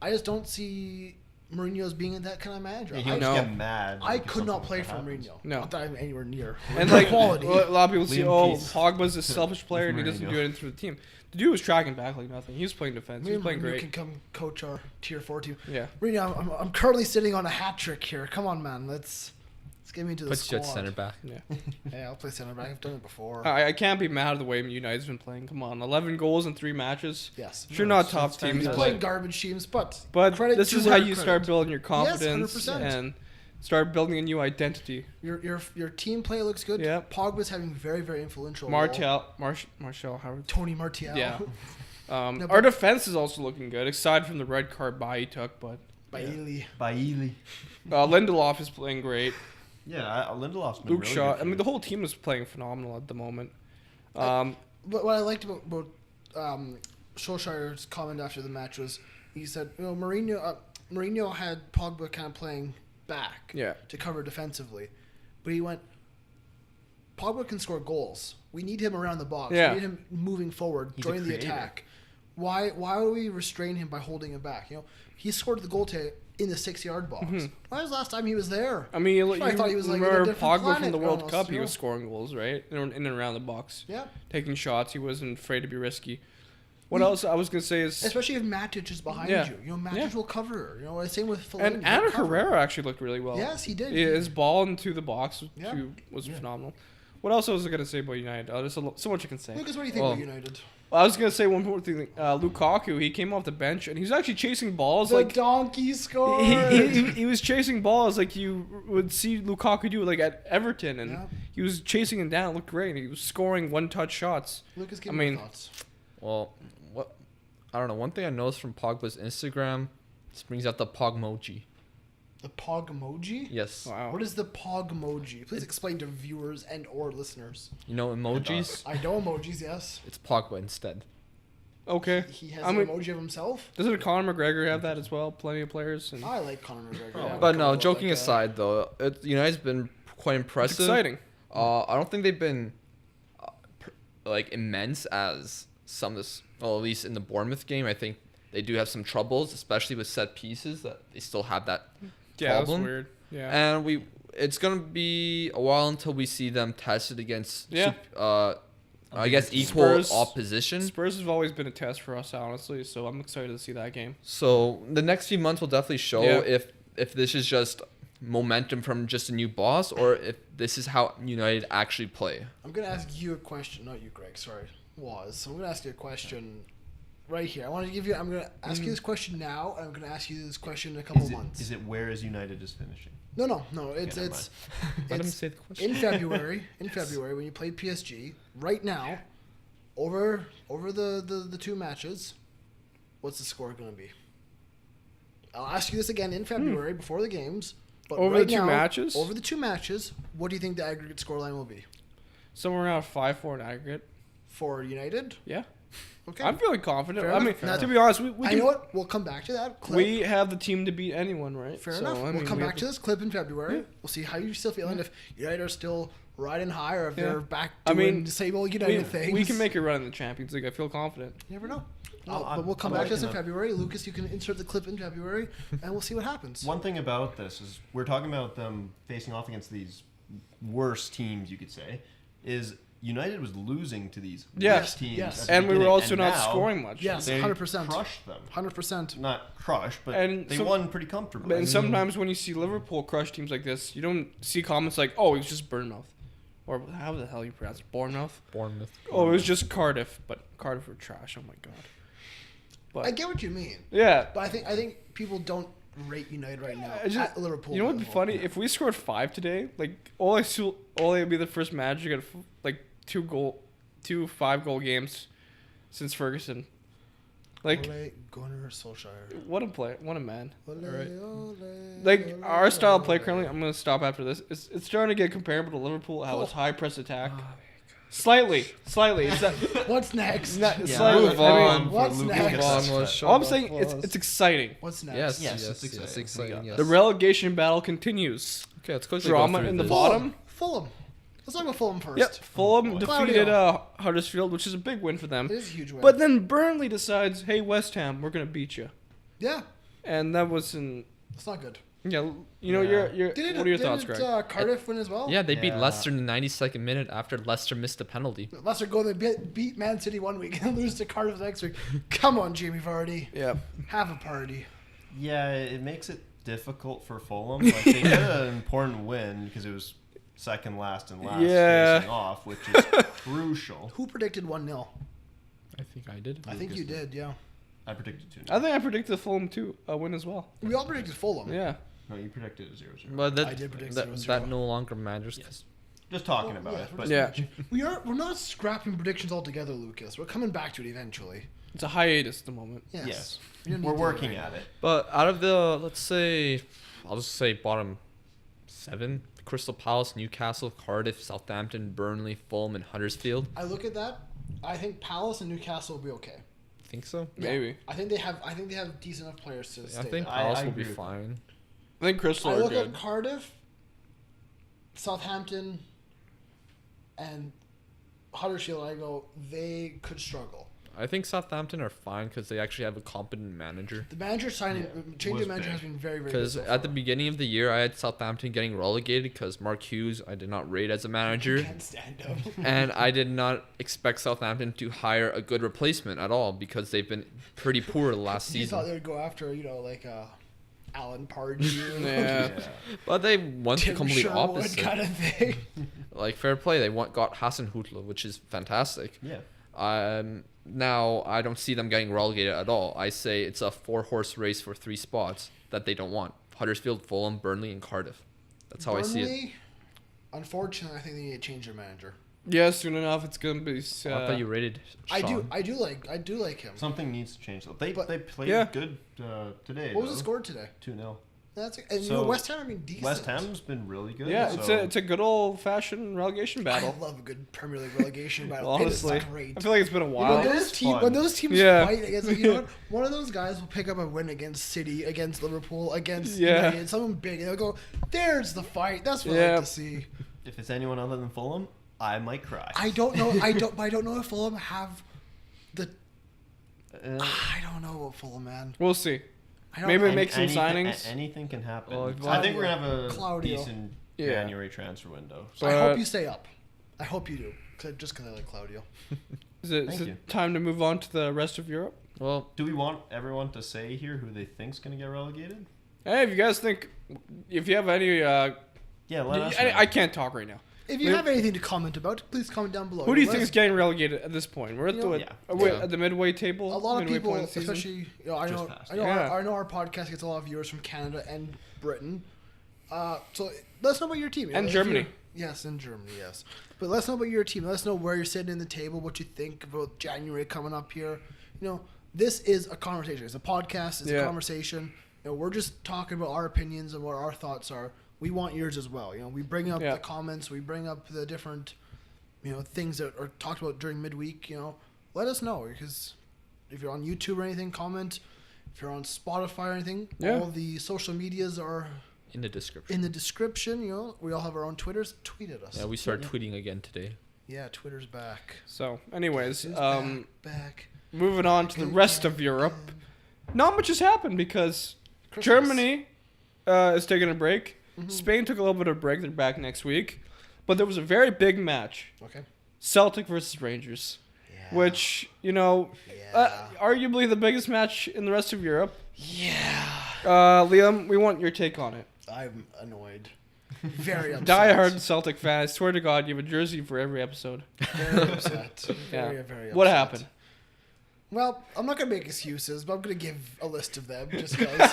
I just don't see Mourinho's being that kind of manager. He I, would know. get mad. I if could something not like play that for happens. Mourinho. No. Not that I'm anywhere near. And like quality. a lot of people see, Liam oh, Peace. Pogba's a selfish player and he With doesn't Mourinho. do anything for the team. The dude was tracking back like nothing. He was playing defense. He was playing Mourinho great. can come coach our tier 4 team. Yeah. Mourinho, I'm currently sitting on a hat trick here. Come on, man. Let's get me into the Put squad. you at center back. Yeah. Yeah, I'll play center back. I've done it before. I can't be mad at the way United's been playing. Come on, 11 goals in 3 matches. Yes. Sure, not top teams, He's fantastic. playing but, garbage teams, but but this to is her how you credit. start building your confidence 100%. and start building a new identity. Your team play looks good. Yeah. Pogba's having very, very influential role. Martial Howard. Tony Martial. Yeah. No, but- Our defense is also looking good, aside from the red card he took. But Bailey. Bailey. Lindelof is playing great. Yeah, Lindelof's been Luke really Shaw. good I mean, for the whole team is playing phenomenal at the moment. But what I liked about Solskjaer's comment after the match was he said, Mourinho had Pogba kind of playing back Yeah. to cover defensively, but he went, Pogba can score goals. We need him around the box. Yeah. We need him moving forward, He's a joining the creator. attack. Why would we restrain him by holding him back? He scored the goal in the 6-yard box. When was the last time he was there? I mean, you I thought he was like in a remember different Pogba from planet the World almost, Cup? you He know? was scoring goals, right? In and around the box. Yeah. Taking shots. He wasn't afraid to be risky. What else I was going to say is... Especially if Matic is behind Yeah. you. Matic Yeah. will cover. Same with Fellaini. And he'll Ana cover. Herrera actually looked really well. Yes, he did. His ball into the box Yeah. was phenomenal. What else was I gonna say about United? There's so much I can say. Lucas, what do you think Well, about United? I was gonna say one more thing. Lukaku, he came off the bench and he was actually chasing balls The like donkey scored. he was chasing balls like you would see Lukaku do like at Everton, and Yeah. he was chasing him down. It looked great. He was scoring one-touch shots. Lucas, give I me your mean- thoughts. Well, what I don't know. One thing I noticed from Pogba's Instagram, this brings out the Pogmoji. The Pog emoji? Yes. Wow. What is the Pog emoji? Please explain to viewers and or listeners. You know emojis? I know emojis, yes. It's Pogba instead. Okay. He has I an mean, emoji of himself. doesn't Conor McGregor have that as well? Plenty of players. And I like Conor McGregor. Oh. Yeah, But a no, couple of, joking like, aside though, United's been quite it's impressive. exciting. I don't think they've been like immense as some of this. Well, at least in the Bournemouth game, I think they do have some troubles, especially with set pieces. That they still have that Yeah, that's problem. weird. Yeah. And it's gonna be a while until we see them tested against Yeah. I guess equal Spurs- opposition. Spurs have always been a test for us, honestly. So I'm excited to see that game. So the next few months will definitely show Yeah. if this is just momentum from just a new boss or if this is how United actually play. I'm gonna ask you a question. Not you, Greg. Sorry, So I'm gonna ask you a question right here. I'm gonna ask you this question now, and I'm gonna ask you this question in a couple months. Is it where is United is finishing? No. It's never it's Let him it's say the question. in February. In February, when you played PSG, right now, over the two matches, what's the score gonna be? I'll ask you this again in February before the games. But Over right the two now, matches? Over the two matches, what do you think the aggregate scoreline will be Somewhere around 5-4 in aggregate. for United? Yeah. Okay. I'm feeling confident. Fair I mean, enough, fair to enough. be honest, I know what. We'll come back to that. Clip. we have the team to beat anyone, right? Fair So, enough. I We'll mean, come we back have to this clip in February. Yeah. We'll see how you're still feeling. If United are still riding high or if Yeah. they're back I doing mean, the same old United things. we can make a run in the Champions League. I feel confident. You never know. I'm- But we'll come I'm back to this in liking that. February. Lucas, you can insert the clip in February, and we'll see what happens. One thing about this is we're talking about them facing off against these worse teams, you could say, is United was losing to these Yes, worse teams. yes. at the And we were beginning, also and not now scoring much. Yes, They 100%. crushed them. 100%. Not crushed, but And they some- won pretty comfortably. And sometimes when you see Liverpool crush teams like this, you don't see comments like, "Oh, it was just Bournemouth," or "How the hell you pronounce it? Bournemouth?" Bournemouth. Oh, it was just Cardiff, but Cardiff were trash. Oh my god. But I get what you mean, yeah, but I think people don't rate United right now I just- at Liverpool. you know what'd be level. funny? If we scored 5 today, like Ole would be the first manager to get like 2 5-goal games since Ferguson. Like Ole Gunnar Solskjaer. what a player, what a man. Ole, Alright. ole, Like ole, our style of play ole. currently, I'm gonna stop after this. It's starting to get comparable to Liverpool. How it's Oh. high press attack. Slightly. It's that. What's next? Not, Yeah, slightly. move I mean, on. What's Lucas next? gets Vaughn upset. was shut all I'm up saying was- it's exciting. What's next? Yes, Yes, yes, it's yes, exciting. exciting. We Yes. The relegation battle continues. Okay, let's quickly Drama go through in the this. bottom. Fulham. Let's talk about Fulham first. Yep. Fulham Claudio. defeated Huddersfield, which is a big win for them. It is a huge win. But then Burnley decides, "Hey, West Ham, we're gonna beat you," yeah, and that was in. it's not good. Yeah, you know, Yeah. your Didn't what are your thoughts, didn't, Greg? Cardiff win as well? Yeah, they beat Yeah. Leicester in the 92nd minute after Leicester missed a penalty. Leicester go there, beat Man City one week and lose to Cardiff the next week. Come on, Jamie Vardy. Yeah. Have a party. Yeah, it makes it difficult for Fulham. Like they had an important win because it was second last and last Yeah. facing off, which is crucial. Who predicted 1-0? I think I did. I think you did, yeah. I predicted 2. I think I predicted Fulham too a win as well. We all predicted Fulham. Yeah. No, you predicted a 0-0. But I did predict that 0-0. no longer matters. Yes. Just talking about yeah, it, we're but just- Yeah. We're not scrapping predictions altogether, Lucas. We're coming back to it eventually. It's a hiatus at the moment. Yes. yes, We don't need we're to do working right at now. it. But out of the, let's say, I'll just say bottom 7, Crystal Palace, Newcastle, Cardiff, Southampton, Burnley, Fulham, and Huddersfield. I look at that. I think Palace and Newcastle will be okay. Think so? Yeah. Maybe. I think they have decent enough players to stay I think there. I Palace will agree be with that. fine. I think Crystal I are look good. at Cardiff, Southampton, and Huddersfield. I go, they could struggle. I think Southampton are fine because they actually have a competent manager. The manager signing, change was of manager big. has been very, very good. Because So at the far. beginning of the year, I had Southampton getting relegated because Mark Hughes I did not rate as a manager. Can't stand him. And I did not expect Southampton to hire a good replacement at all because they've been pretty poor the last You thought they season. would go after, like Alan Pardew, Yeah. But they went the Tim complete Sherwood opposite. kind of thing. Like, fair play. They got Hassan Hutla, which is fantastic. Yeah. Now I don't see them getting relegated at all. I say it's a 4-horse race for 3 spots that they don't want: Huddersfield, Fulham, Burnley, and Cardiff. That's how I see it. Burnley, unfortunately, I think they need to change their manager. Yeah, soon enough it's gonna be. I thought you rated Sean. I do like him. Something needs to change. They But- played Yeah. good today. What was the score today? 2-0. That's and So, West Ham. I mean, decent. West Ham's been really good. Yeah, so it's a good old fashioned relegation battle. I love a good Premier League relegation battle. Honestly, it is great. I feel like it's been a When while. those, fun. when those teams Yeah. fight against, like, you know what? One of those guys will pick up a win against City, against Liverpool, against Yeah. United, someone big, and they'll go, "There's the fight." That's what I Yeah. like to see. if it's anyone other than Fulham, I might cry. I don't know. But I don't know if Fulham have the. Uh, I don't know about Fulham, man. We'll see. I don't Maybe know. make some anything, signings. Anything can happen. Well, if I think we're gonna have a Claudio. decent Yeah. January transfer window. So I hope But- you stay up. I hope you do. Just because I like Claudio. Is it Thank you. time to move on to the rest of Europe? Well, Do we want everyone to say here who they think's gonna get relegated? Hey, if you guys think, if you have any, Yeah, let us know. I can't talk right now. If you Yeah. have anything to comment about, please comment down below. Who do you Let think us- is getting relegated at this point? We're at You the know, yeah. at the midway table. A lot of midway people, point of the season. especially I Just know, passed. Yeah. I know our podcast gets a lot of viewers from Canada and Britain. So let us know about your team. You And know, if Germany. you're- Yes, in Germany, yes. But let us know about your team. Let us know where you're sitting in the table, what you think about January coming up here. You know, this is a conversation. It's a podcast. It's Yeah. a conversation. You know, we're just talking about our opinions and what our thoughts are. We want yours as well. You know, we bring up Yeah. the comments. We bring up the different, things that are talked about during midweek. You know, let us know, because if you're on YouTube or anything, comment. If you're on Spotify or anything, Yeah. all the social medias are in the description. in the description. You know, we all have our own Twitters. Tweet at us. Yeah, we started tweeting again today. Yeah, Twitter's back. So, anyways, Twitter's back. moving on to the rest of Europe. Not much has happened because Christmas. Germany is taking a break. Mhm. Spain took a little bit of a break. They're back next week. But there was a very big match. Okay. Celtic versus Rangers. Yeah. Which, Yeah. arguably the biggest match in the rest of Europe. Yeah. Liam, we want your take on it. I'm annoyed. Very upset. Die-hard Celtic fan. I swear to God, you have a jersey for every episode. Very upset. Yeah. Very upset. What happened? Well, I'm not gonna make excuses, but I'm gonna give a list of them just because.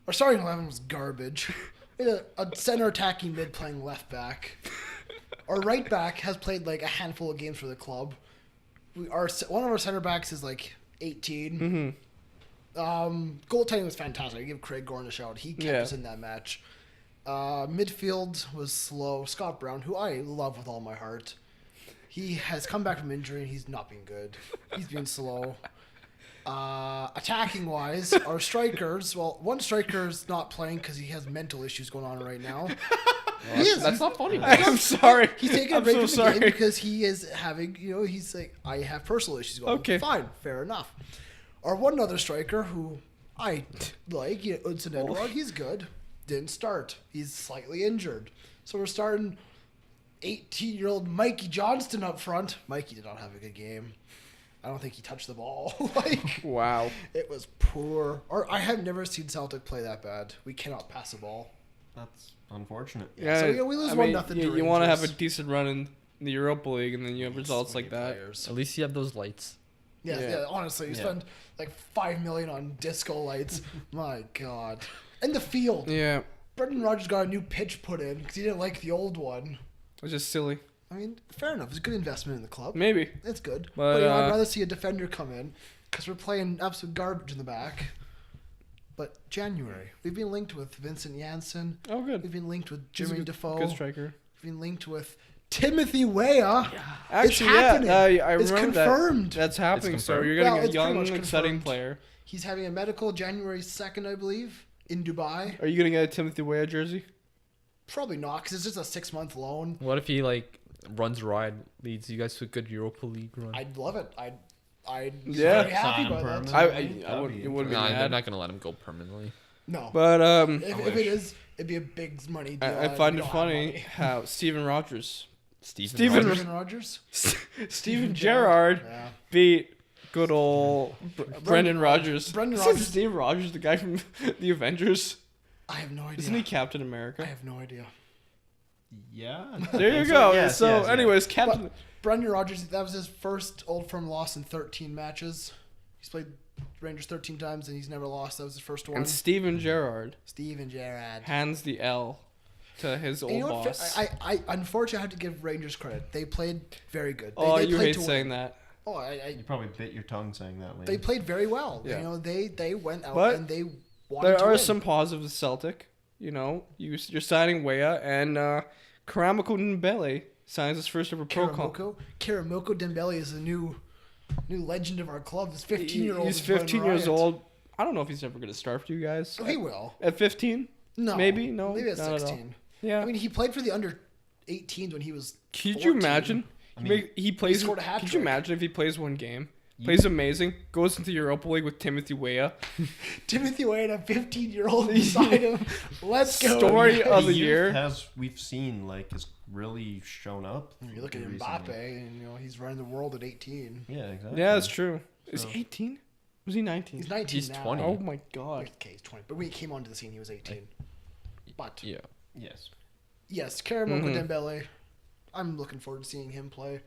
Our starting 11 was garbage. We had a center attacking mid playing left back. Our right back has played like a handful of games for the club. One of our center backs is like 18. Mm-hmm. Goaltending was fantastic. I give Craig Gorn a shout. He kept Yeah. us in that match. Midfield was slow. Scott Brown, who I love with all my heart, he has come back from injury and he's not been good. He's been slow. Attacking wise, our strikers. Well, one striker's not playing because he has mental issues going on right now. He is. That's not funny. I'm sorry. He's taking a I'm break so from the sorry. game because he is having, he's like, I have personal issues going on. Okay. Fine, fair enough. Our one other striker who I like, Udson Edouard, he's good. Didn't start. He's slightly injured. So we're starting 18-year-old Mikey Johnston up front. Mikey did not have a good game. I don't think he touched the ball. Wow. It was poor. Or I have never seen Celtic play that bad. We cannot pass a ball. That's unfortunate. Yeah, so, we lose 1-0 to You want to have a Rangers. decent run in the Europa League, and then you have results like that. At least you have those lights. Yeah, honestly, you Yeah. spend like $5 million on disco lights. My God. And the field. Yeah, Brendan Rodgers got a new pitch put in because he didn't like the old one. it was just silly. I mean, fair enough. It's a good investment in the club. Maybe. It's good. But, But I'd rather see a defender come in because we're playing absolute garbage in the back. But January, we've been linked with Vincent Janssen. Oh, good. We've been linked with He's a Jimmy good- Defoe. Good striker. We've been linked with Timothy Weah. Actually, happening. I It's remember confirmed. that. That's happening. So confirmed. you're getting Well, a it's pretty young, much exciting confirmed. player. He's having a medical January 2nd, I believe, in Dubai. Are you gonna get a Timothy Weah jersey? Probably not, because it's just a 6-month loan. What if he runs ride, leads you guys to a good Europa League run? I'd love it. I'd be Yeah. very happy Sign by him that. permanent. I That'd wouldn't. be It wouldn't be Nah, they're mad. not gonna let him go permanently. No. But if it is, it'd be a big money deal. I and find we it don't have funny money. how Steven Rogers, Steven Steven- Rogers. Steven Rogers? Steven Gerrard Yeah. beat Good old Brendan Rodgers. Brendan Isn't Rodgers- Steve Rogers, the guy from the Avengers. I have no idea. Isn't he Captain I America? have no idea. Yeah. There you go. Yes, so, yes, yes. anyways, Captain. Brendan Rodgers, that was his first Old Firm loss in 13 matches. He's played Rangers 13 times and he's never lost. That was his first one. And Steven Gerrard Steven Gerrard. hands the L to his old And you know what? boss. I unfortunately have to give Rangers credit. They played very good. Oh, they you played hate to saying win. that. Oh, You probably bit your tongue saying that. Liam. they played very well. Yeah. You know, they went out But and they wanted There to are win. some positives with Celtic. You know, you're signing Weah, and Karamoko Nbele signs his first ever pro comp. Karamoko Dembele is a new legend of our club. This 15-year-old. He's 15 years old. I don't know if he's ever going to start for you guys. Oh, he will. At 15? No. Maybe? No, Maybe at not at all. 16. Yeah. I mean, he played for the under 18s when he was. Could 14. you imagine? I mean, He plays. scored a hat Could you trick. imagine if he plays one game? Plays amazing, goes into Europa League with Timothy Weah. Timothy Wade, a 15-year-old beside him. Let's go. Story of the youth year. we've seen has really shown up. You look at recently. Mbappe, and he's running the world at 18. Yeah, exactly. Yeah, that's true. Is So- he 18? Was he 19? He's 19 He's now. 20. Oh my god. Okay, he's 20. But when he came onto the scene, he was 18. But Yeah. Yes. yes, Karamoko Mhm. Dembele. I'm looking forward to seeing him play.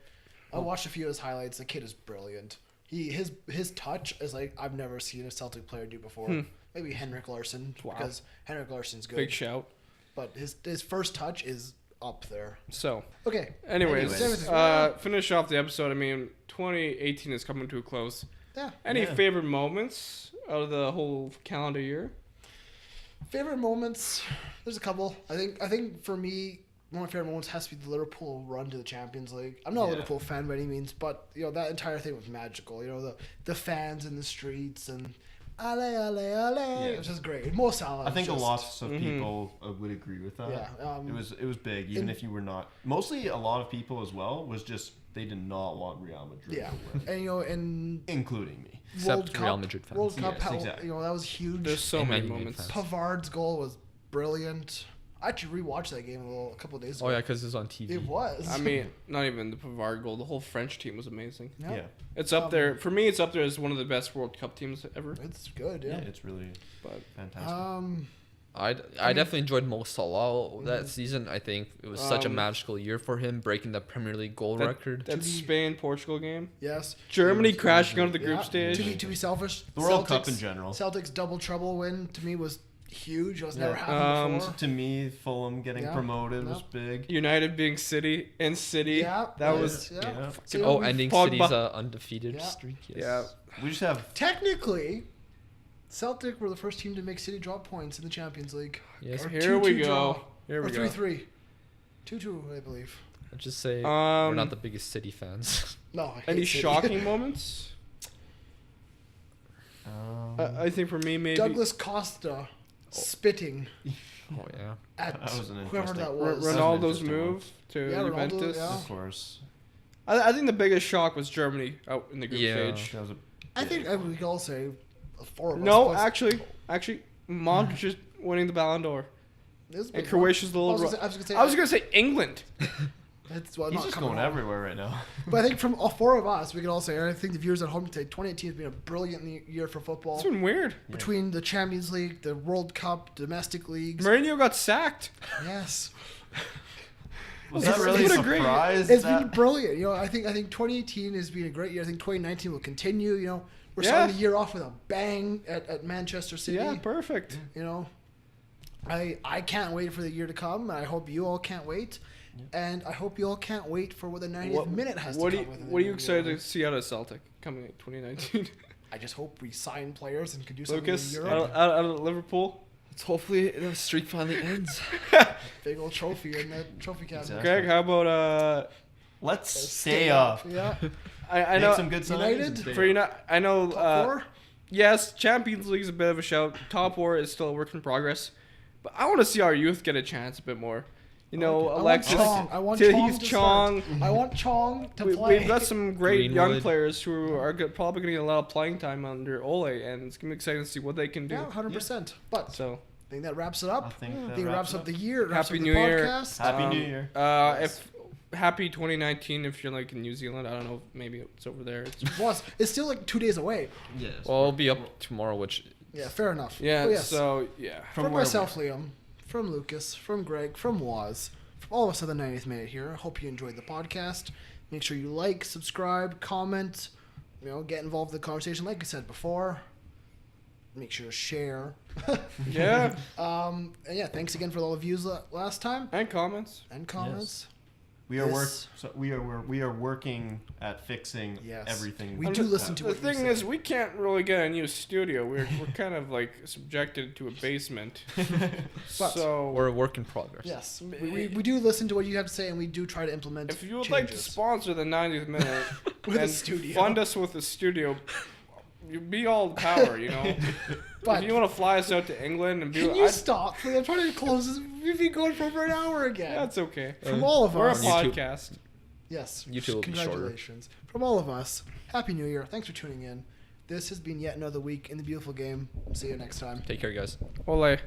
I watched a few of his highlights. The kid is brilliant. His touch is like I've never seen a Celtic player do before. Maybe Henrik Larsson Wow. because Henrik Larsson's good. Big shout. But his first touch is up there. So, Okay. anyways, finish off the episode. I mean, 2018 is coming to a close. Yeah. Any Yeah. favorite moments out of the whole calendar year? Favorite moments? There's a couple. I think for me, one of my favorite moments has to be the Liverpool run to the Champions League. I'm not a Yeah. Liverpool fan by any means, but that entire thing was magical. The fans in the streets and ale ale ale. Yeah. It was just great. Mo Salah. I think was just, lots of people would agree with that. Yeah, it was big, even if you were not. Mostly, a lot of people as well was just they did not want Real Madrid Yeah, to win, and including me. Except World Cup, Real Madrid fans. World Cup, Yes, exactly. that was huge. There's so And many Man United moments. fans. Pavard's goal was brilliant. I actually rewatched that game a couple of days ago. Oh yeah, because it's on TV. It was. I mean, not even the Pavard goal. The whole French team was amazing. yeah, Yeah, It's up there. For me, it's up there as one of the best World Cup teams ever. it's good. yeah, Yeah. it's really But fantastic. I definitely enjoyed Mo Salah that season. I think it was such a magical year for him, breaking the Premier League goal record. that Spain-Portugal game. Yes. Germany It was crashing really out of the Yeah. group stage. To be selfish, The World Cup in Celtics- general. Celtics double trouble win to me was huge. It was never Yeah. happened before. To me, Fulham getting Yeah. promoted was Yep. big. United being City in City. Yeah, that was yeah. yeah. So, Oh, ending Pogba. City's undefeated Yeah. streak. Yes. yeah. We just have technically, Celtic were the first team to make City drop points in the Champions League. Yes. Or Here we 2-2 go. draw. Here Or we go. 3-3. 2-2, I believe. I'd just say we're Um, not the biggest City fans. No. I hate Any City. shocking moments? I think for me, maybe Douglas Costa spitting Oh yeah. at That was an whoever interesting- that was. Ronaldo- Ronaldo's interesting move to Yeah, Ronaldo, Juventus. yeah. of course. I think the biggest shock was Germany out in the group Yeah. stage. That was a I think we could all say four of us. No, plus- actually, Modric is winning the Ballon d'Or. This is a And big Croatia's the one. little. I was I was gonna say England. It's, well, He's not just coming going home. everywhere right now. But I think from all four of us, we could all say, and I think the viewers at home say 2018 has been a brilliant year for football. It's been weird. Between the Champions League, the World Cup, domestic leagues. Mourinho got sacked. Yes. Was It's- that really a it's been a great- surprise? It's that- been brilliant. I think 2018 has been a great year. I think 2019 will continue. We're Yeah. starting the year off with a bang at Manchester City. Yeah, perfect. I can't wait for the year to come, and I hope you all can't wait. And I hope you all can't wait for what the 90th minute has to come with. What are you excited to see out of Celtic coming in 2019? I just hope we sign players and can do something Lucas in out, Europe. out of Liverpool. Let's hopefully the streak finally ends. Big old trophy in the trophy cabinet. Exactly. Greg, how about Let's stay up. Yeah. I Make know some good signings United? and stay for you up. not I know Top four? yes, Champions League is a bit of a shout. Top four is still a work in progress, but I want to see our youth get a chance a bit more. Alexis, I want Chong Tahith to Chong. start. I want Chong to play. We've got some great young Greenwood. players who are probably going to get a lot of playing time under Ole, and it's going to be exciting to see what they can do. Yeah, 100%. But So, I think that wraps it I up. think I that think it wraps up the year. Wraps Happy up New the Year. podcast. Happy New Year. if happy 2019 if you're like in New Zealand. I don't know. Maybe it's over there. It's still like 2 days away. Yes. Well, it'll be up tomorrow, which Yeah, fair enough. Yeah. But yes, So yeah. from where myself, Liam, from Lucas, from Greg, from Waz, from all of us at the 90th minute here. I hope you enjoyed the podcast. Make sure you like, subscribe, comment, get involved in the conversation. Like I said before, make sure to share. Yeah. And yeah, thanks again for all the views last time And comments. and comments. We are This- we are working at fixing Yes. everything. We I'm do just- listen to The what you thing say. is, we can't really get a new studio. We're kind of like subjected to a basement. But- So we're a work in progress. Yes, we do listen to what you have to say, and we do try to implement. if you would like to changes. sponsor the 90th minute With a and studio. fund us with a studio, you be all the power, you know. But if you want to fly us out to England and be, can you stop? I'm trying to close this. We've been going for over an hour again. that's okay. From all of We're a us. YouTube. podcast. Yes. YouTube will be shorter. Congratulations. From all of us, Happy New Year. Thanks for tuning in. This has been yet another week in the beautiful game. See you next time. Take care, guys. Ole.